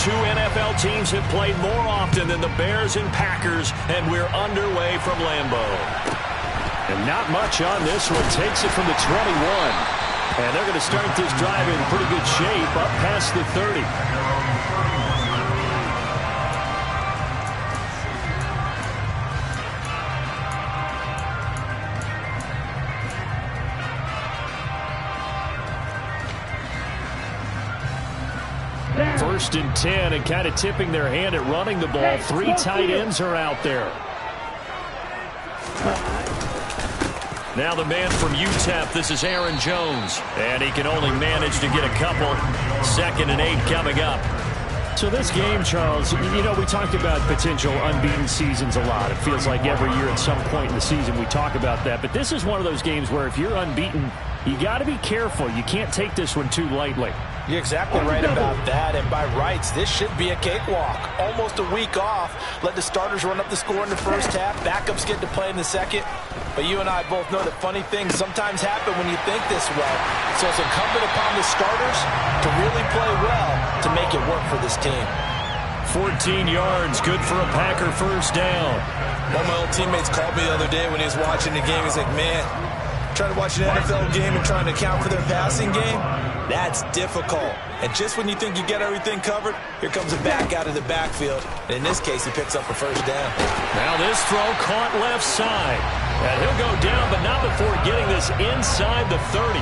two NFL teams have played more often than the Bears and Packers, and we're underway from Lambeau. And not much on this one. Takes it from the 21. And they're going to start this drive in pretty good shape up past the 30. First and 10, and kind of tipping their hand at running the ball. Three tight ends are out there. Now the man from UTEP, this is Aaron Jones. And he can only manage to get a couple. 2nd and 8 coming up. So this game, Charles, you know, we talked about potential unbeaten seasons a lot. It feels like every year at some point in the season we talk about that. But this is one of those games where if you're unbeaten, you got to be careful. You can't take this one too lightly. You're exactly right about that, and by rights, this should be a cakewalk. Almost a week off. Let the starters run up the score in the first half. Backups get to play in the second. But you and I both know that funny things sometimes happen when you think this way. So it's incumbent upon the starters to really play well to make it work for this team. 14 yards, good for a Packer first down. One of my old teammates called me the other day when he was watching the game. He's like, man, trying to watch an NFL game and trying to account for their passing game? That's difficult. And just when you think you get everything covered, here comes a back out of the backfield. And in this case, he picks up a first down. Now this throw caught left side. And he'll go down, but not before getting this inside the 30.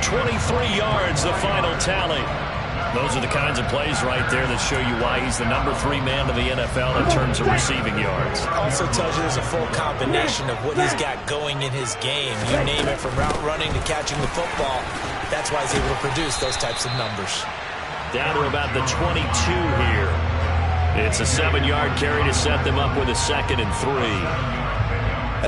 23 yards, the final tally. Those are the kinds of plays right there that show you why he's the number 3 man in the NFL in terms of receiving yards. Also tells you there's a full combination of what he's got going in his game. You name it, from route running to catching the football. That's why he's able to produce those types of numbers. Down to about the 22 here. It's a 7-yard carry to set them up with a 2nd and 3.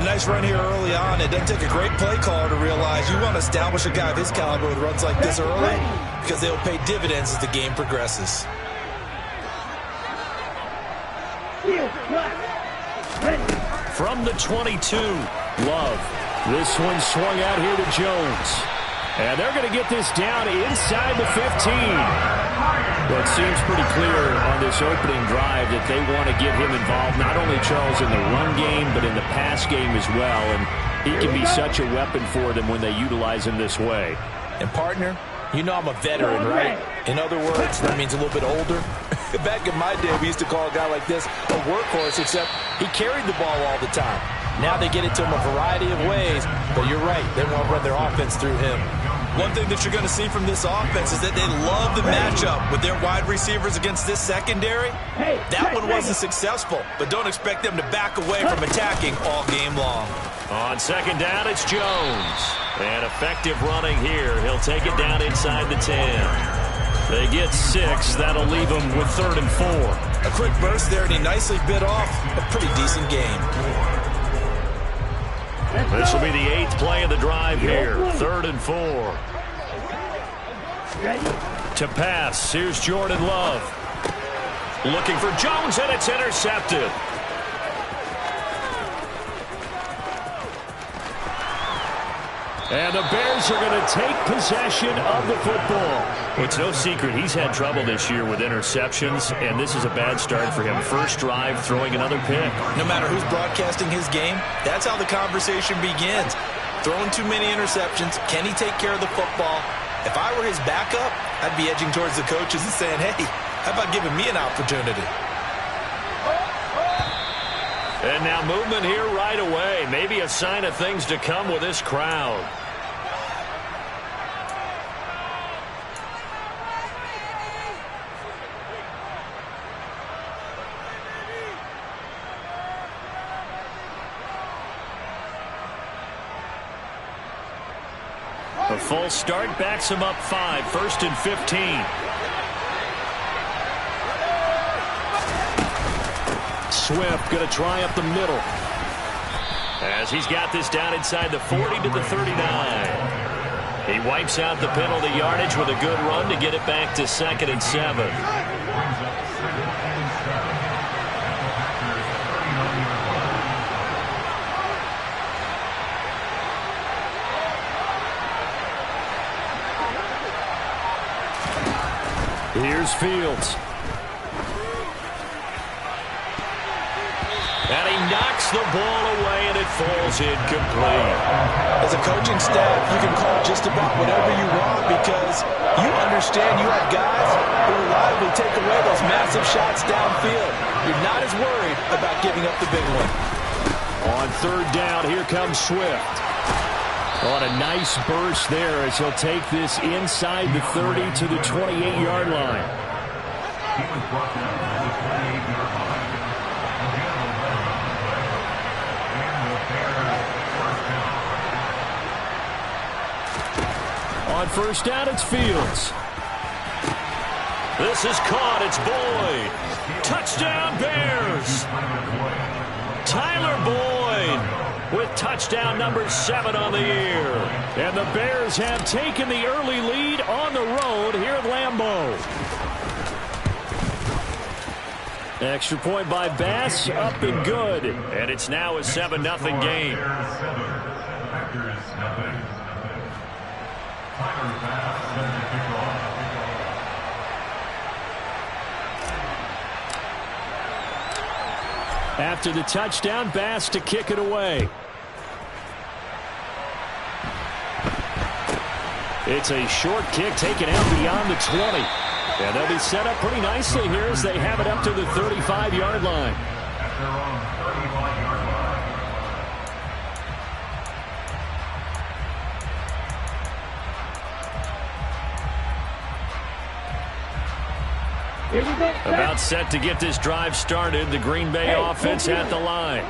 A nice run here early on. It doesn't take a great play caller to realize you want to establish a guy of his caliber with runs like this early, because they'll pay dividends as the game progresses. From the 22, Love. This one swung out here to Jones. And they're going to get this down inside the 15. Well, it seems pretty clear on this opening drive that they want to get him involved, not only, Charles, in the run game, but in the pass game as well. And he can be such a weapon for them when they utilize him this way. And, partner, you know I'm a veteran, right? In other words, that means a little bit older. Back in my day, we used to call a guy like this a workhorse, except he carried the ball all the time. Now they get it to him a variety of ways, but you're right, they want to run their offense through him. One thing that you're going to see from this offense is that they love the matchup with their wide receivers against this secondary. That one wasn't successful, but don't expect them to back away from attacking all game long. On 2nd down, it's Jones. And effective running here. He'll take it down inside the 10. They get 6. That'll leave them with 3rd and 4. A quick burst there, and he nicely bit off a pretty decent gain. This will be the 8th play of the drive here. 3rd and 4. To pass, here's Jordan Love. Looking for Jones, and it's intercepted. And the Bears are going to take possession of the football. It's no secret he's had trouble this year with interceptions, and this is a bad start for him. First drive, throwing another pick. No matter who's broadcasting his game, that's how the conversation begins. Throwing too many interceptions, can he take care of the football? If I were his backup, I'd be edging towards the coaches and saying, hey, how about giving me an opportunity? And now movement here right away. Maybe a sign of things to come with this crowd. A full start backs him up 5. 1st and 15. Swift going to try up the middle. As he's got this down inside the 40 to the 39. He wipes out the penalty yardage with a good run to get it back to 2nd and 7. Here's Fields. knocks the ball away, and it falls incomplete. As a coaching staff, you can call just about whatever you want because you understand you have guys who reliably take away those massive shots downfield. You're not as worried about giving up the big one. On third down, here comes Swift. On a nice burst there as he'll take this inside the 30 to the 28-yard line. On first down, it's Fields. This is caught. It's Boyd. Touchdown, Bears. Tyler Boyd with touchdown number 7 on the year. And the Bears have taken the early lead on the road here at Lambeau. Extra point by Bass, up and good. And it's now a 7-0 game. After the touchdown, Bass to kick it away. It's a short kick taken out beyond the 20. And they'll be set up pretty nicely here as they have it up to the 35-yard line. About set to get this drive started. The Green Bay offense at the line.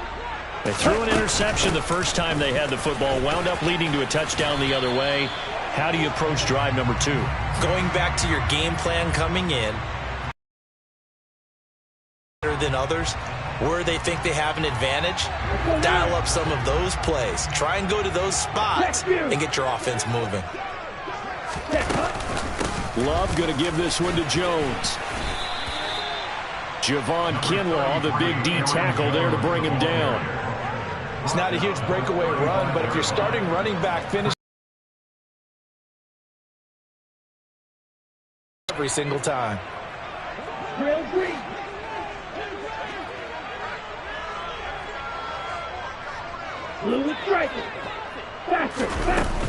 They threw an interception the first time they had the football, wound up leading to a touchdown the other way. How do you approach drive number 2? Going back to your game plan coming in, better than others, where they think they have an advantage, dial up some of those plays. Try and go to those spots and get your offense moving. Love going to give this one to Jones. Javon Kinlaw, the big D tackle there to bring him down. It's not a huge breakaway run, but if you're starting running back, finish every single time.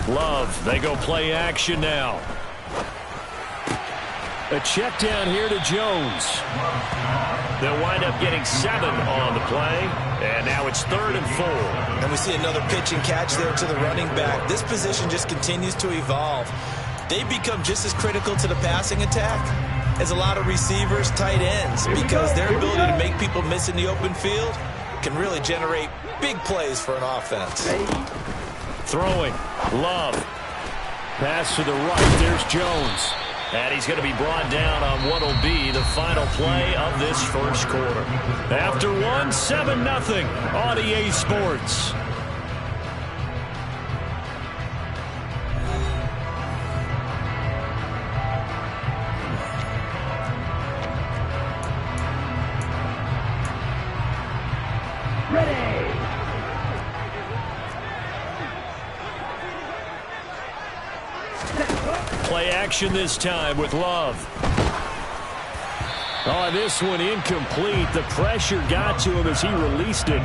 Love, they go play action now. A check down here to Jones. They'll wind up getting 7 on the play, and now it's 3rd and 4. And we see another pitch and catch there to the running back. This position just continues to evolve. They become just as critical to the passing attack as a lot of receivers, tight ends, because their ability to make people miss in the open field can really generate big plays for an offense. Throwing, Love. Pass to the right, there's Jones. And he's going to be brought down on what will be the final play of this first quarter. After one, 7-0 on EA Sports. Play action this time with Love. Oh, this one incomplete. The pressure got to him as he released it,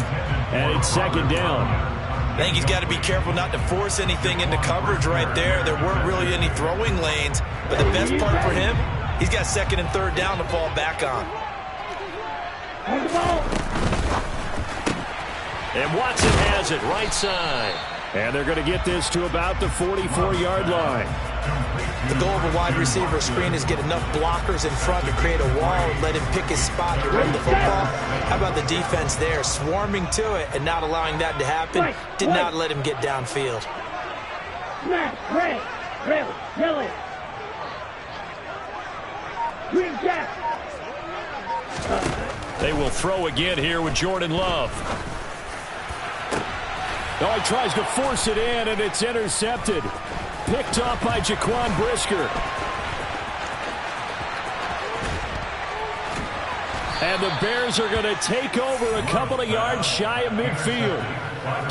and it's 2nd down. I think he's got to be careful not to force anything into coverage right there. There weren't really any throwing lanes, but the best part for him, he's got 2nd and 3rd down to fall back on. And Watson has it right side. And they're going to get this to about the 44-yard line. The goal of a wide receiver screen is get enough blockers in front to create a wall and let him pick his spot to run the football. How about the defense there, swarming to it and not allowing that to happen? Did not let him get downfield. They will throw again here with Jordan Love. Oh, he tries to force it in, and it's intercepted. Picked off by Jaquan Brisker. And the Bears are going to take over a couple of yards shy of midfield.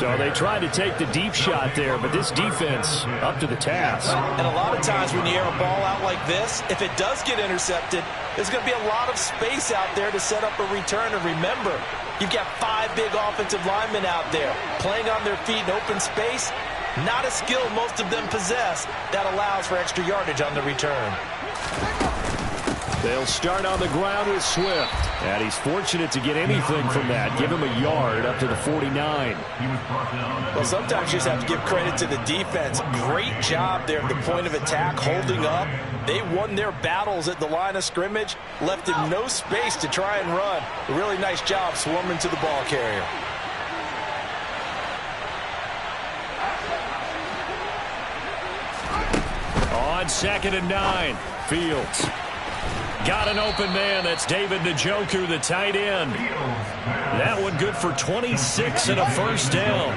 So they tried to take the deep shot there, but this defense up to the task. And a lot of times when you air a ball out like this, if it does get intercepted, there's going to be a lot of space out there to set up a return. And remember, You've got 5 big offensive linemen out there playing on their feet in open space. Not a skill most of them possess that allows for extra yardage on the return. They'll start on the ground with Swift. And he's fortunate to get anything from that. Give him a yard up to the 49. Well, sometimes you just have to give credit to the defense. Great job there at the point of attack, holding up. They won their battles at the line of scrimmage, left him no space to try and run. A really nice job swarming to the ball carrier. On 2nd and 9, Fields. Got an open man. That's David Njoku, the tight end. That one good for 26 and a first down.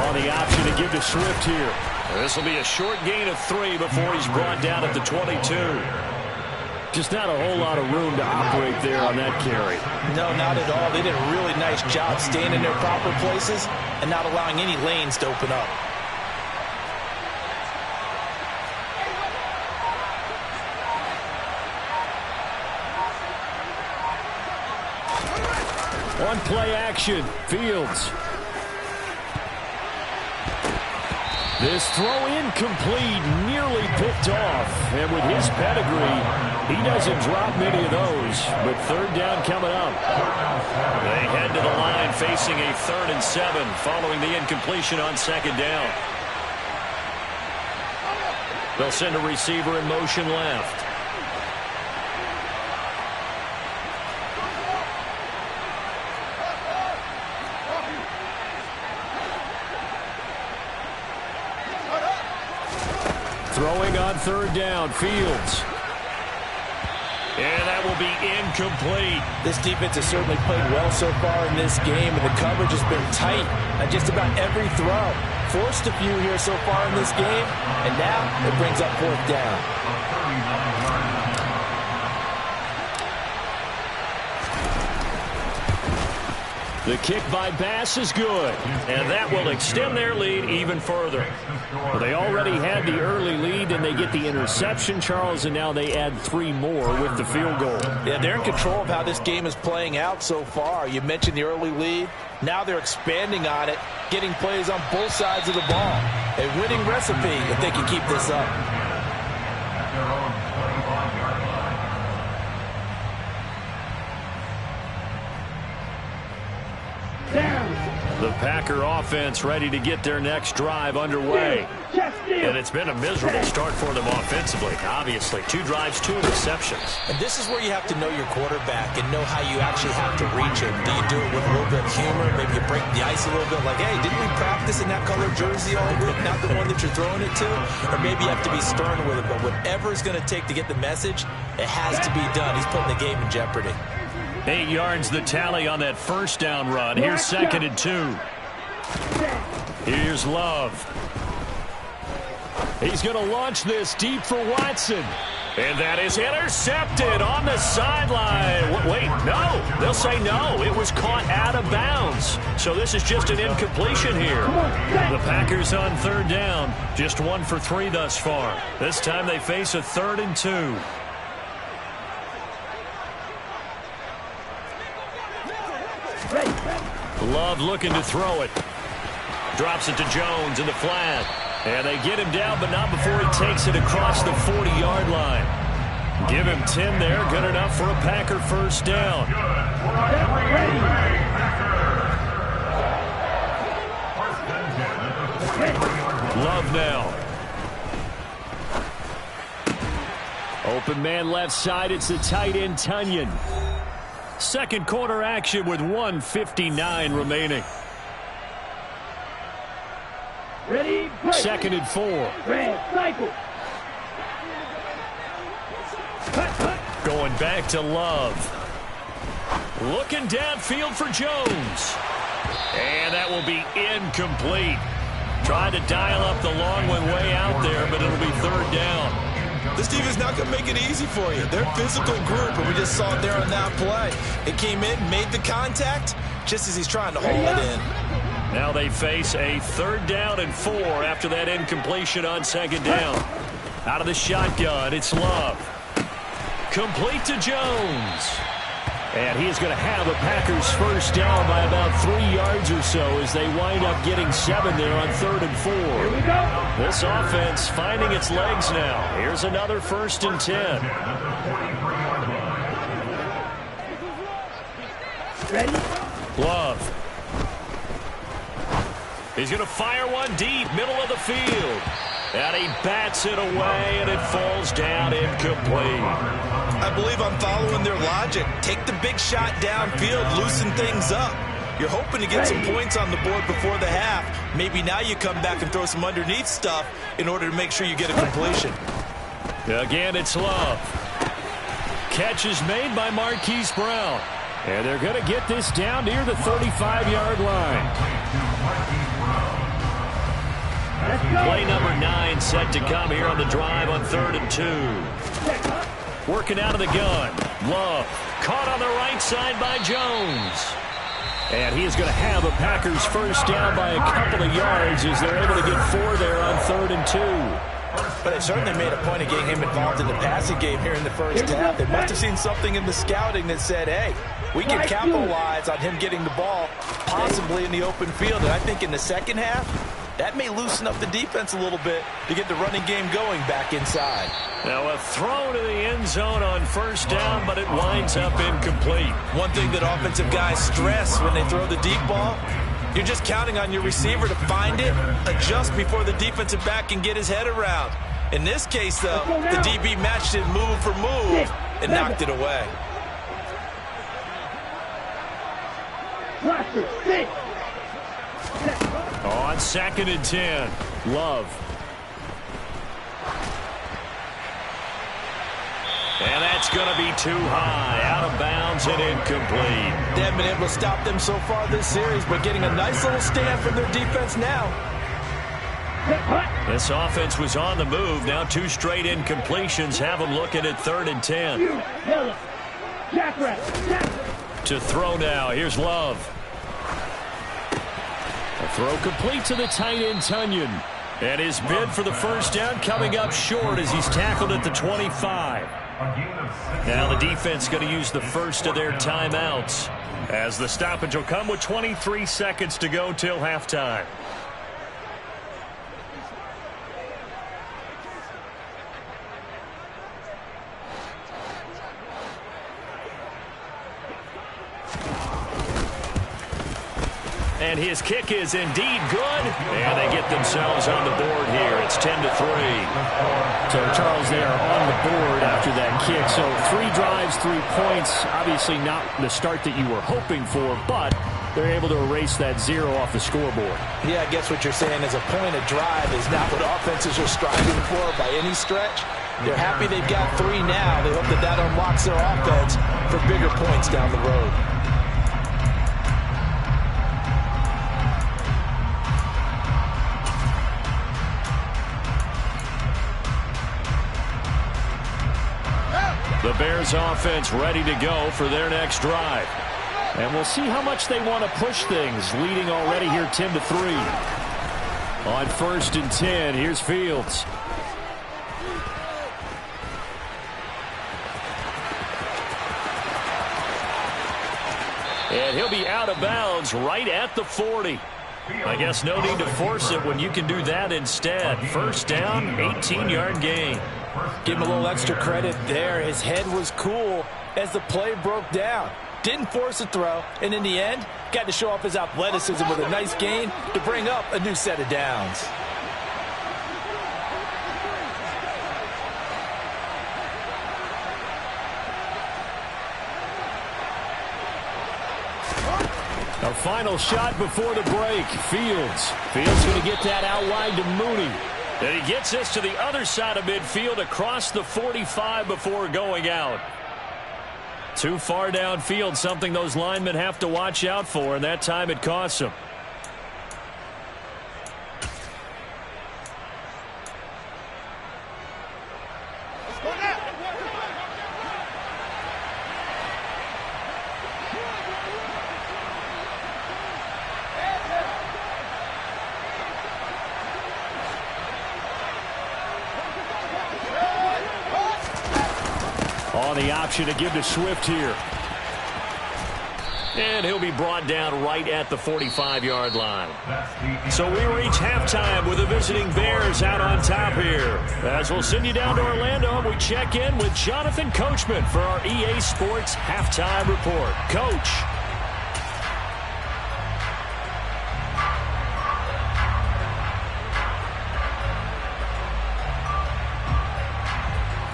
On the option to give to Swift here. This will be a short gain of 3 before he's brought down at the 22. Just not a whole lot of room to operate there on that carry. No, not at all. They did a really nice job staying in their proper places and not allowing any lanes to open up. On play action, Fields. This throw incomplete, nearly picked off. And with his pedigree, he doesn't drop many of those. But 3rd down coming up. They head to the line facing a 3rd and 7 following the incompletion on 2nd down. They'll send a receiver in motion left. Throwing on 3rd down, Fields. And that will be incomplete. This defense has certainly played well so far in this game, and the coverage has been tight on just about every throw. Forced a few here so far in this game, and now it brings up 4th down. The kick by Bass is good, and that will extend their lead even further. Well, they already had the early lead, and they get the interception, Charles, and now they add 3 more with the field goal. Yeah, they're in control of how this game is playing out so far. You mentioned the early lead. Now they're expanding on it, getting plays on both sides of the ball. A winning recipe if they can keep this up. The Packer offense ready to get their next drive underway. And it's been a miserable start for them offensively. Obviously, 2 drives, 2 interceptions. And this is where you have to know your quarterback and know how you actually have to reach him. Do you do it with a little bit of humor? Maybe you break the ice a little bit like, hey, didn't we practice in that color jersey all week, not the one that you're throwing it to? Or maybe you have to be stern with it. But whatever it's going to take to get the message, it has to be done. He's putting the game in jeopardy. 8 yards the tally on that 1st down run. Here's 2nd and 2. Here's Love. He's going to launch this deep for Watson. And that is intercepted on the sideline. Wait, no. They'll say no. It was caught out of bounds. So this is just an incompletion here. The Packers on 3rd down. Just 1 for 3 thus far. This time they face a 3rd and 2. Love looking to throw it. Drops it to Jones in the flat. And they get him down, but not before he takes it across the 40-yard line. Give him 10 there. Good enough for a Packer 1st down. Love now. Open man left side. It's the tight end, Tunyon. 2nd quarter action with 1:59 remaining. Ready, 2nd and 4. red cycle. Going back to Love. Looking downfield for Jones. And that will be incomplete. Trying to dial up the long one way out there, but it'll be 3rd down. This team is not going to make it easy for you. They're a physical group, and we just saw it there on that play. It came in, made the contact, just as he's trying to hold it in. Now they face a 3rd down and 4 after that incompletion on 2nd down. Out of the shotgun, it's Love. Complete to Jones. And he is going to have a Packers first down by about 3 yards or so as they wind up getting 7 there on 3rd and 4. Here we go. This offense finding its legs now. Here's another 1st and 10. Ready? Love. He's going to fire one deep, middle of the field. And he bats it away, and it falls down incomplete. I believe I'm following their logic. Take the big shot downfield, loosen things up. You're hoping to get some points on the board before the half. Maybe now you come back and throw some underneath stuff in order to make sure you get a completion. Again, it's Love. Catch is made by Marquise Brown. And they're going to get this down near the 35-yard line. Play number 9 set to come here on the drive on 3rd and 2. Working out of the gun. Love caught on the right side by Jones. And he is going to have a Packers first down by a couple of yards as they're able to get 4 there on 3rd and 2. But they certainly made a point of getting him involved in the passing game here in the first half. They must have seen something in the scouting that said, hey, we can capitalize on him getting the ball possibly in the open field. And I think in the second half, that may loosen up the defense a little bit to get the running game going back inside. Now a throw to the end zone on first down, but it winds up incomplete. One thing that offensive guys stress when they throw the deep ball, you're just counting on your receiver to find it, adjust before the defensive back can get his head around. In this case, though, the DB matched it move for move and knocked it away. On 2nd and 10, Love. And that's going to be too high, out of bounds and incomplete. They haven't been able to stop them so far this series, but getting a nice little stand from their defense now. This offense was on the move. Now 2 straight incompletions have them looking at 3rd and 10. To throw now, here's Love. A throw complete to the tight end, Tunyon. And his bid for the first down coming up short as he's tackled at the 25. Now the defense going to use the first of their timeouts as the stoppage will come with 23 seconds to go till halftime. And his kick is indeed good. And they get themselves on the board here. It's 10-3. So, Charles, they are on the board after that kick. So 3 drives, 3 points. Obviously not the start that you were hoping for, but they're able to erase that 0 off the scoreboard. Yeah, I guess what you're saying is a point of drive is not what offenses are striving for by any stretch. They're happy they've got 3 now. They hope that that unlocks their offense for bigger points down the road. The Bears offense ready to go for their next drive. And we'll see how much they want to push things, leading already here 10-3. On 1st and 10, here's Fields. And he'll be out of bounds right at the 40. I guess no need to force it when you can do that instead. First down, 18-yard gain. Give him a little extra credit there. His head was cool as the play broke down. Didn't force a throw, and in the end, got to show off his athleticism with a nice gain to bring up a new set of downs. A final shot before the break. Fields going to get that out wide to Mooney. And he gets this to the other side of midfield across the 45 before going out. Too far downfield, something those linemen have to watch out for, and that time it costs them. On on the option to give to Swift here. And he'll be brought down right at the 45-yard line. So we reach halftime with the visiting Bears out on top here. As we'll send you down to Orlando, we check in with Jonathan Coachman for our EA Sports Halftime Report. Coach.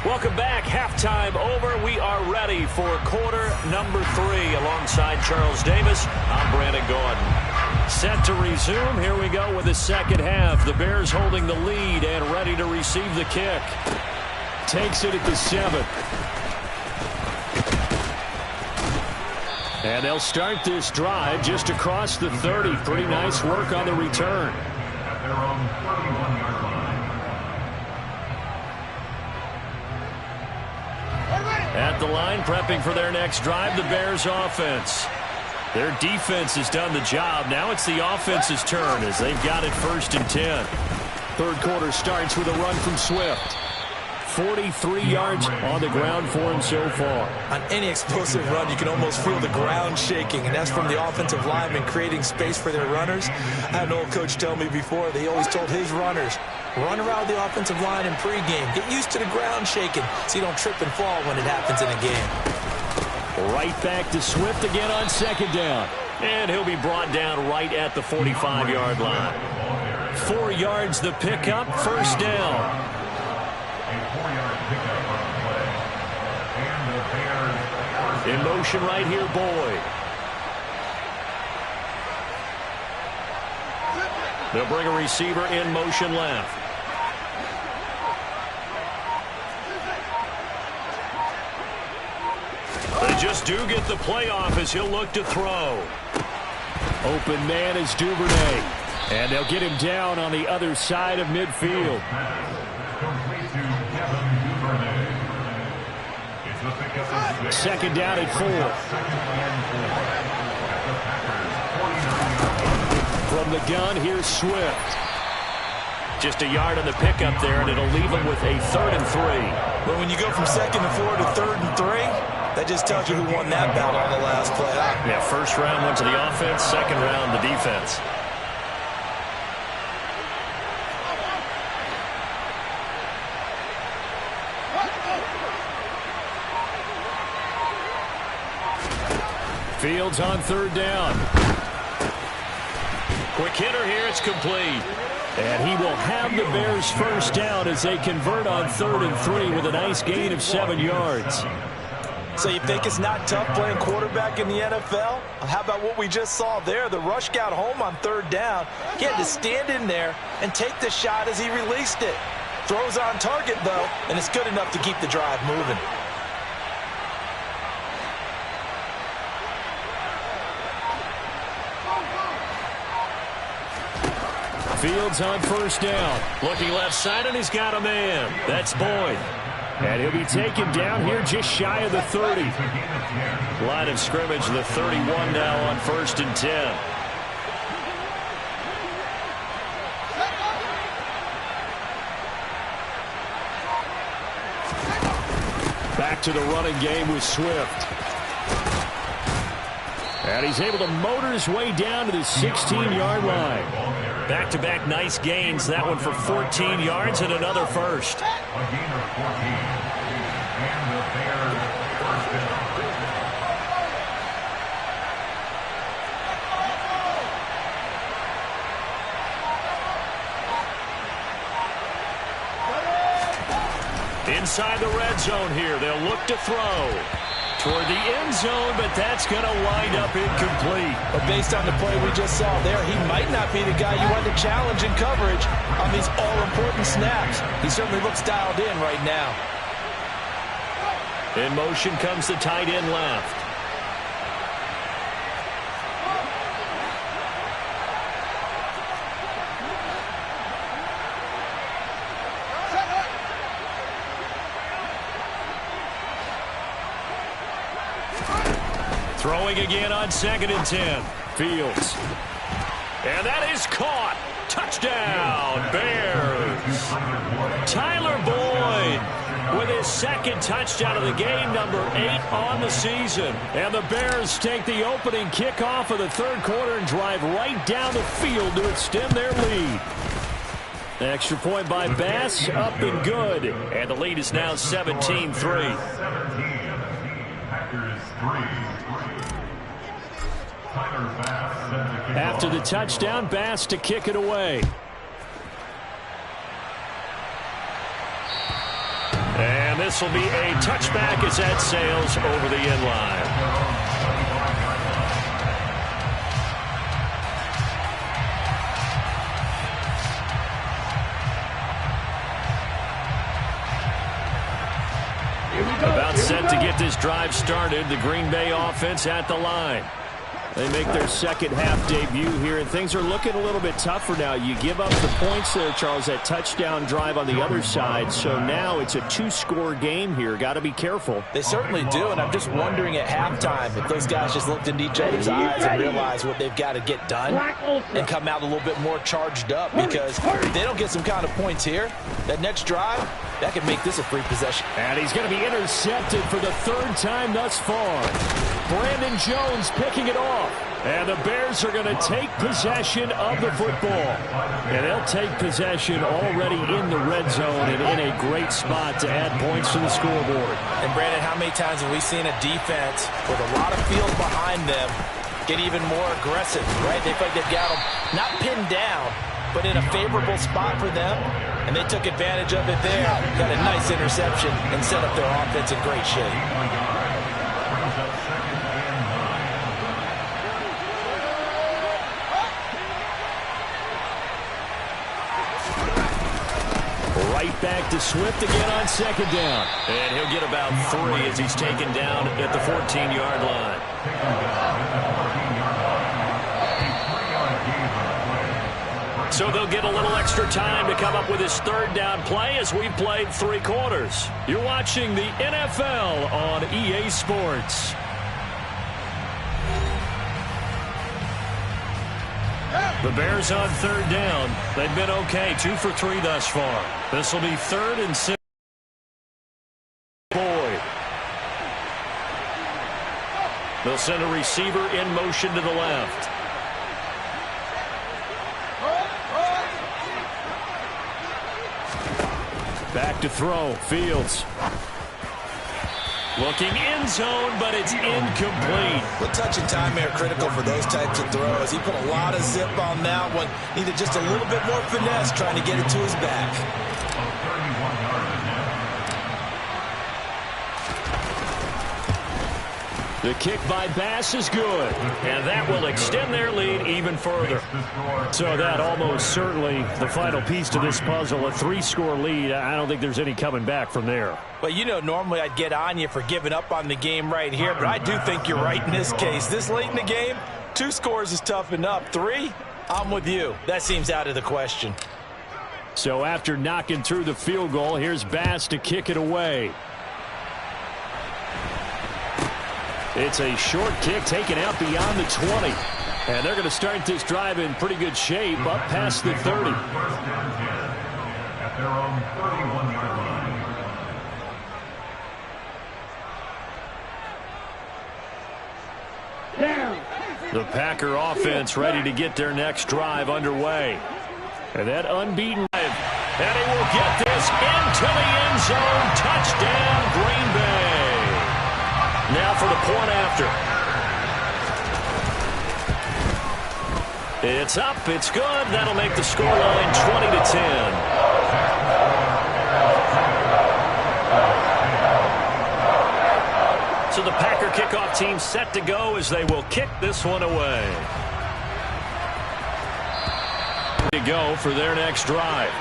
Welcome back. Halftime over. We are ready for quarter number 3. Alongside Charles Davis, I'm Brandon Gordon. Set to resume. Here we go with the second half. The Bears holding the lead and ready to receive the kick. Takes it at the 7. And they'll start this drive just across the 30. Pretty nice work on the return. At their own 31-yard line. At the line, prepping for their next drive, the Bears offense. Their defense has done the job. Now it's the offense's turn as they've got it 1st and 10. Third quarter starts with a run from Swift. 43 yards on the ground for him so far. On any explosive run, you can almost feel the ground shaking, and that's from the offensive linemen creating space for their runners. I had an old coach tell me before, they always told his runners, run around the offensive line in pregame. Get used to the ground shaking so you don't trip and fall when it happens in a game. Right back to Swift again on second down. And he'll be brought down right at the 45-yard line. 4 yards the pickup, 1st down. In motion right here, Boyd. They'll bring a receiver in motion left. They just do get the playoff as he'll look to throw. Open man is Duvernay. And they'll get him down on the other side of midfield. Second down at 4. From the gun, here's Swift. Just a yard on the pickup there, and it'll leave him with a 3rd and 3. But when you go from 2nd and 4 to 3rd and 3, that just tells you who won that battle on the last play. Yeah, first round went to the offense, second round the defense. Fields on 3rd down. Quick hitter here, it's complete. And he will have the Bears 1st down as they convert on 3rd and 3 with a nice gain of 7 yards. So you think it's not tough playing quarterback in the NFL? How about what we just saw there? The rush got home on 3rd down. He had to stand in there and take the shot as he released it. Throws on target, though, and it's good enough to keep the drive moving. Fields on 1st down. Looking left side, and he's got a man. That's Boyd. And he'll be taken down here just shy of the 30. Line of scrimmage, the 31 now on 1st and 10. Back to the running game with Swift. And he's able to motor his way down to the 16-yard line. Back-to-back nice gains. That one for 14 yards and another 1st. A gain of 14. And the Bears 1st down. Inside the red zone here. They'll look to throw toward the end zone, but that's going to wind up incomplete. But based on the play we just saw there, he might not be the guy you want to challenge in coverage on these all-important snaps. He certainly looks dialed in right now. In motion comes the tight end left. Throwing again on 2nd and 10. Fields. And that is caught. Touchdown, Bears. Tyler Boyd with his second touchdown of the game, number 8 on the season. And the Bears take the opening kickoff of the third quarter and drive right down the field to extend their lead. Extra point by Bass, up and good. And the lead is now 17-3. After the touchdown, Bass to kick it away. And this will be a touchback as that sails over the end line. About set to get this drive started, the Green Bay offense at the line. They make their second half debut here, and things are looking a little bit tougher now. You give up the points there, Charles, that touchdown drive on the other side. So now it's a 2-score game here. Got to be careful. They certainly do, and I'm just wondering at halftime if those guys just looked into each other's eyes and realized what they've got to get done and come out a little bit more charged up, because if they don't get some kind of points here, that next drive, that could make this a free possession. And he's going to be intercepted for the third time thus far. Brandon Jones picking it off. And the Bears are going to take possession of the football. And they'll take possession already in the red zone and in a great spot to add points to the scoreboard. And, Brandon, how many times have we seen a defense with a lot of field behind them get even more aggressive, right? They feel like they've got them not pinned down, but in a favorable spot for them, and they took advantage of it there. Got a nice interception and set up their offense in great shape. Right back to Swift again on second down. And he'll get about 3 as he's taken down at the 14-yard line. So they'll get a little extra time to come up with his third down play as we've played 3 quarters. You're watching the NFL on EA Sports. The Bears on third down. They've been okay, 2 for 3 thus far. This will be 3rd and 6. Boyd. They'll send a receiver in motion to the left. Back to throw. Fields. Looking end zone, but it's incomplete. The touch and time are critical for those types of throws. He put a lot of zip on that one. Needed just a little bit more finesse trying to get it to his back. The kick by Bass is good, and that will extend their lead even further. So that almost certainly the final piece to this puzzle, a 3-score lead. I don't think there's any coming back from there. Well, you know, normally I'd get on you for giving up on the game right here, but I do think you're right in this case. This late in the game, 2 scores is tough enough. 3, I'm with you. That seems out of the question. So after knocking through the field goal, here's Bass to kick it away. It's a short kick taken out beyond the 20. And they're going to start this drive in pretty good shape up past the 30. At their own 31-yard line. The Packer offense ready to get their next drive underway. And that unbeaten drive. And he will get this into the end zone. Touchdown, Green Bay. Now for the point after. It's up, it's good. That'll make the scoreline 20-10. So the Packer kickoff team set to go as they will kick this one away. To go for their next drive.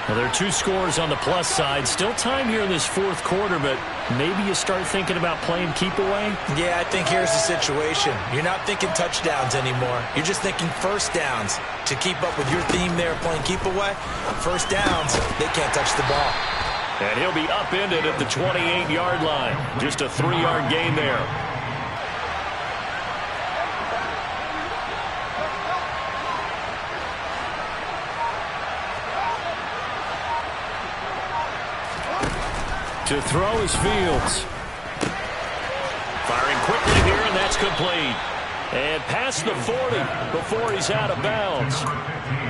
Well, there are 2 scores on the plus side. Still time here in this 4th quarter, but maybe you start thinking about playing keep away? Yeah, I think here's the situation. You're not thinking touchdowns anymore. You're just thinking first downs. To keep up with your theme there, playing keep away, first downs, they can't touch the ball. And he'll be upended at the 28-yard line. Just a 3-yard gain there. To throw is Fields. Firing quickly here, and that's complete. And past the 40 before he's out of bounds.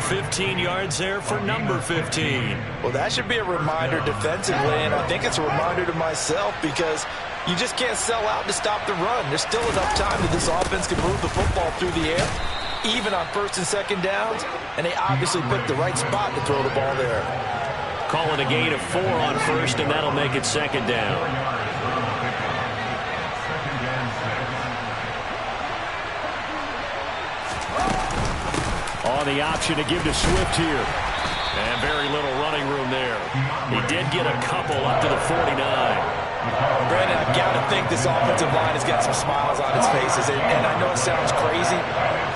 15 yards there for number 15. Well, that should be a reminder defensively, and I think it's a reminder to myself because you just can't sell out to stop the run. There's still enough time that this offense can move the football through the air, even on first and second downs, and they obviously picked the right spot to throw the ball there. Calling a gain of 4 on first, and that'll make it second down. On the option to give to Swift here. And very little running room there. He did get a couple up to the 49. Brandon, I've got to think this offensive line has got some smiles on its faces. And I know it sounds crazy,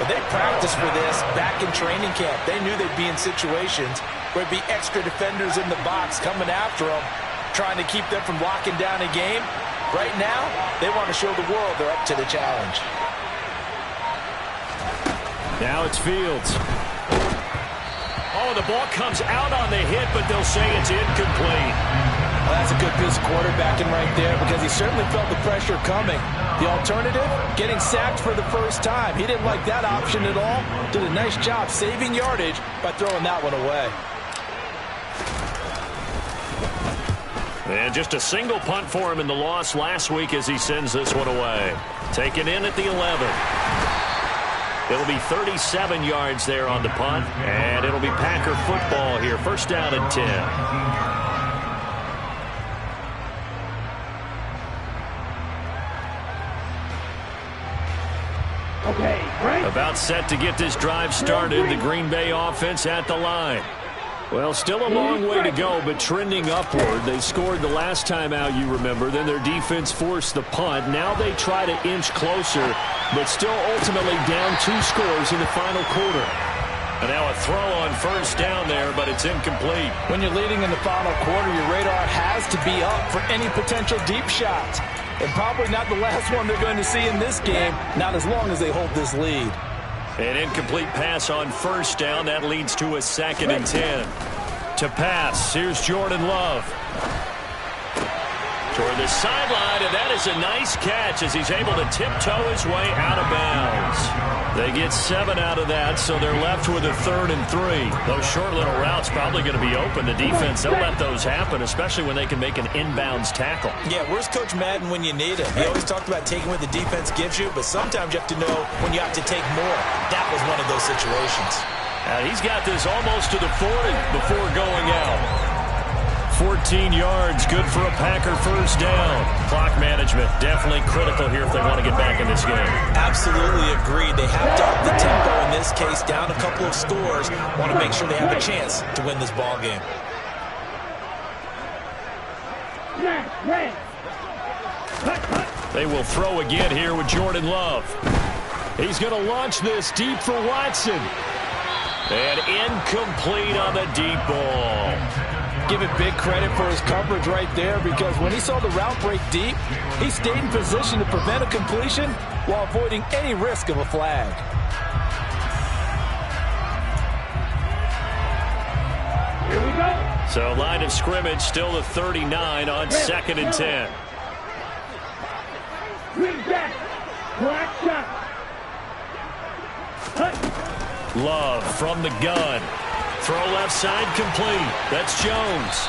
but they practiced for this back in training camp. They knew they'd be in situations where there'd be extra defenders in the box coming after them, trying to keep them from locking down a game. Right now, they want to show the world they're up to the challenge. Now it's Fields. Oh, the ball comes out on the hit, but they'll say it's incomplete. Well, that's a good piece of quarterbacking right there because he certainly felt the pressure coming. The alternative, getting sacked for the first time. He didn't like that option at all. Did a nice job saving yardage by throwing that one away. And just a single punt for him in the loss last week as he sends this one away. Taken in at the 11. It'll be 37 yards there on the punt, and it'll be Packer football here. First down and 10. Okay, right. About set to get this drive started. The Green Bay offense at the line. Well, still a long way to go, but trending upward. They scored the last time out, you remember. Then their defense forced the punt. Now they try to inch closer, but still ultimately down 2 scores in the final quarter. And now a throw on first down there, but it's incomplete. When you're leading in the final quarter, your radar has to be up for any potential deep shots. And probably not the last one they're going to see in this game, not as long as they hold this lead. An incomplete pass on first down. That leads to a second and 10. To pass, here's Jordan Love. Toward the sideline, and that is a nice catch as he's able to tiptoe his way out of bounds. They get 7 out of that, so they're left with a 3rd and 3. Those short little routes probably going to be open. The defense, they'll let those happen, especially when they can make an inbounds tackle. Yeah, where's Coach Madden when you need him? He always talked about taking what the defense gives you, but sometimes you have to know when you have to take more. That was one of those situations. He's got this almost to the 40 before going out. 14 yards, good for a Packer first down. Clock management definitely critical here if they want to get back in this game. Absolutely agreed. They have to up the tempo in this case, down a couple of scores. Want to make sure they have a chance to win this ball game. They will throw again here with Jordan Love. He's going to launch this deep for Watson. And incomplete on the deep ball. Give it big credit for his coverage right there because when he saw the route break deep, he stayed in position to prevent a completion while avoiding any risk of a flag. Here we go. So line of scrimmage still the 39 on 2nd and 10. Green back. Black shot. Love from the gun. Throw left side complete. That's Jones.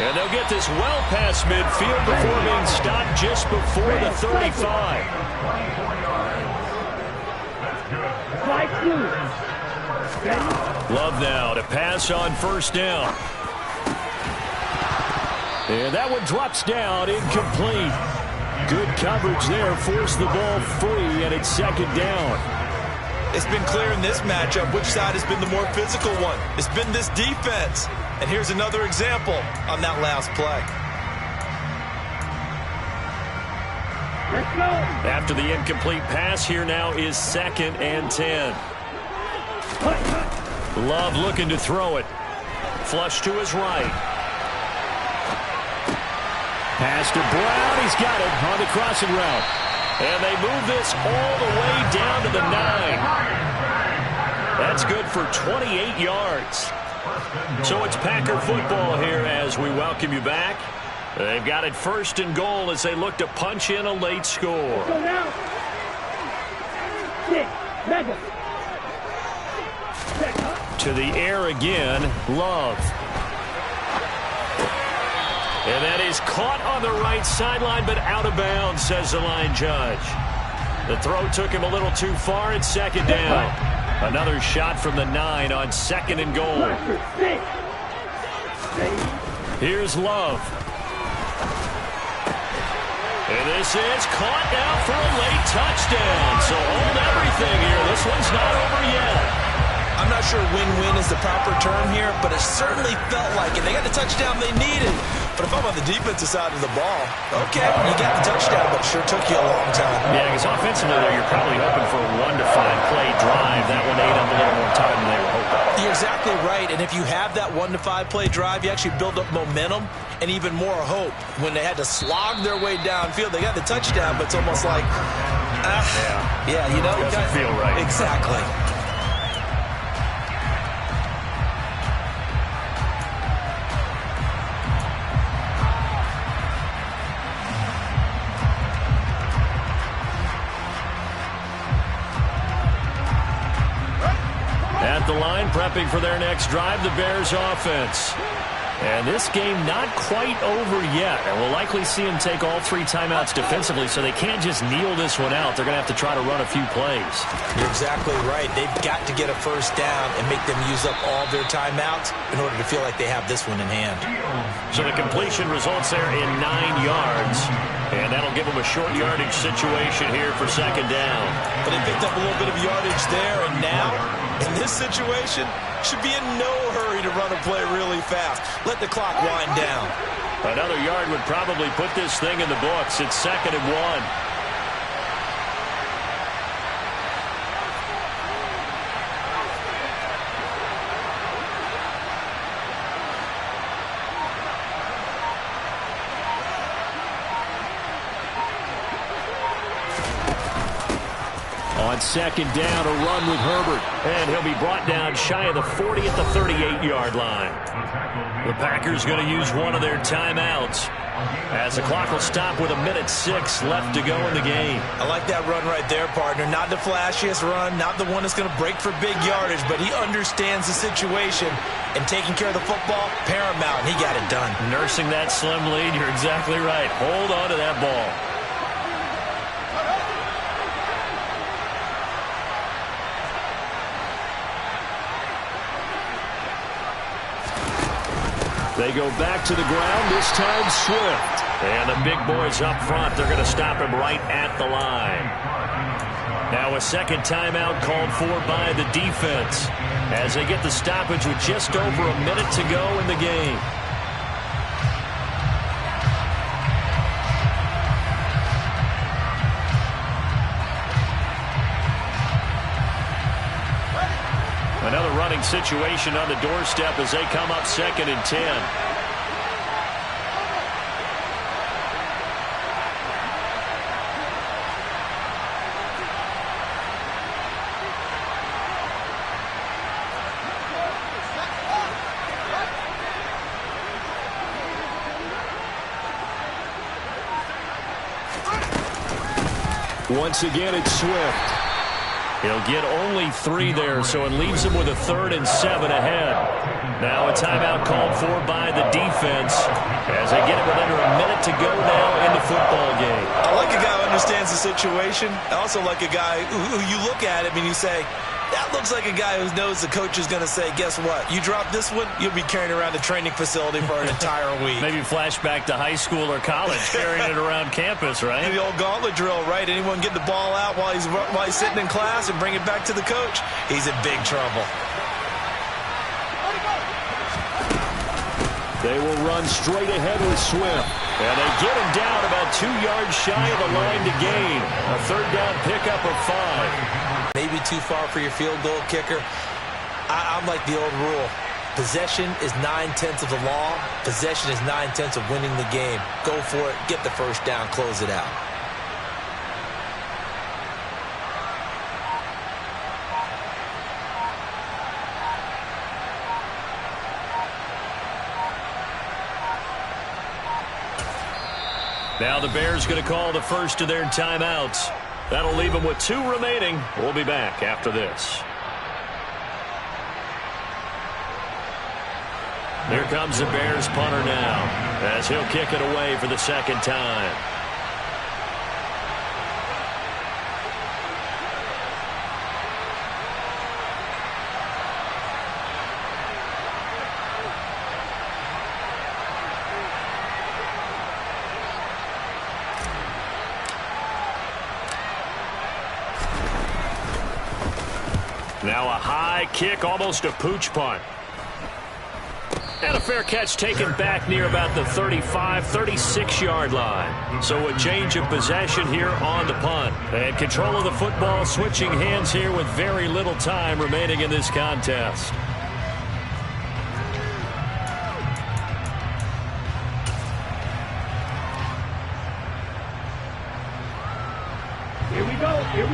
And they'll get this well past midfield before being stopped just before the 35. Love now to pass on first down. And that one drops down, incomplete. Good coverage there, forced the ball free, and it's second down. It's been clear in this matchup which side has been the more physical one. It's been this defense. And here's another example on that last play. Let's go. After the incomplete pass, here now is 2nd and 10. Love looking to throw it. Flush to his right. Pass to Brown. He's got it on the crossing route. And they move this all the way down to the 9. That's good for 28 yards. So it's Packer football here as we welcome you back. They've got it 1st and goal as they look to punch in a late score. So now, 6, Madden. To the air again, Love. And that is caught on the right sideline, but out of bounds, says the line judge. The throw took him a little too far. It's 2nd down. Another shot from the 9 on 2nd and goal. Here's Love. And this is caught now for a late touchdown. So hold everything here. This one's not over yet. I'm not sure win-win is the proper term here, but it certainly felt like it. They got the touchdown they needed. But if I'm on the defensive side of the ball, okay, you got the touchdown, but it sure took you a long time. Yeah, because offensively, though, you're probably hoping for a 1-5 play drive. That one ate up a little more time than they were hoping. You're exactly right, and if you have that 1-5 play drive, you actually build up momentum and even more hope. When they had to slog their way downfield, they got the touchdown, but it's almost like, yeah, you know. Doesn't feel right. Exactly. At the line, prepping for their next drive, the Bears offense. And this game not quite over yet. And we'll likely see them take all 3 timeouts defensively, so they can't just kneel this one out. They're going to have to try to run a few plays. You're exactly right. They've got to get a 1st down and make them use up all their timeouts in order to feel like they have this one in hand. So the completion results there in 9 yards. And that'll give them a short yardage situation here for 2nd down. But they picked up a little bit of yardage there, and now, in this situation, should be in no hurry to run a play really fast. Let the clock wind down. Another yard would probably put this thing in the books. It's 2nd and 1. On 2nd down, a run with Herbert. And he'll be brought down shy of the 40 at the 38-yard line. The Packers going to use one of their timeouts, as the clock will stop with 1:06 left to go in the game. I like that run right there, partner. Not the flashiest run, not the one that's going to break for big yardage, but he understands the situation, and taking care of the football, paramount, and he got it done. Nursing that slim lead, you're exactly right. Hold on to that ball. They go back to the ground, this time Swift. And the big boys up front, they're going to stop him right at the line. Now a 2nd timeout called for by the defense, as they get the stoppage with just over a minute to go in the game. Another running situation on the doorstep as they come up 2nd and 10. Once again, it's Swift. He'll get only 3 there, so it leaves him with a 3rd and 7 ahead. Now a timeout called for by the defense, as they get it with under a minute to go now in the football game. I like a guy who understands the situation. I also like a guy who you look at him and you say, that looks like a guy who knows the coach is going to say, guess what? You drop this one, you'll be carrying around the training facility for an entire week. Maybe flashback to high school or college, carrying it around campus, right? The old gauntlet drill, right? Anyone get the ball out while he's sitting in class and bring it back to the coach? He's in big trouble. They will run straight ahead with Swift. And they get him down about 2 yards shy of the line to gain. A 3rd down pickup of 5. Maybe too far for your field goal kicker. I'm like the old rule. Possession is 9/10 of the law. Possession is 9/10 of winning the game. Go for it. Get the 1st down. Close it out. Now the Bears going to call the first of their timeouts. That'll leave them with 2 remaining. We'll be back after this. Here comes the Bears punter now, as he'll kick it away for the second time. Now a high kick, almost a pooch punt. And a fair catch taken back near about the 35, 36-yard line. So a change of possession here on the punt. And control of the football switching hands here with very little time remaining in this contest.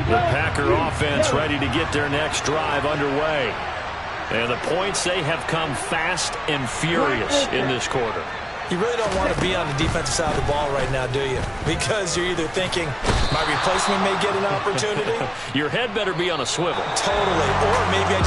The Packer offense ready to get their next drive underway. And the points, they have come fast and furious in this quarter. You really don't want to be on the defensive side of the ball right now, do you? Because you're either thinking, my replacement may get an opportunity. Your head better be on a swivel. Totally. Or maybe I just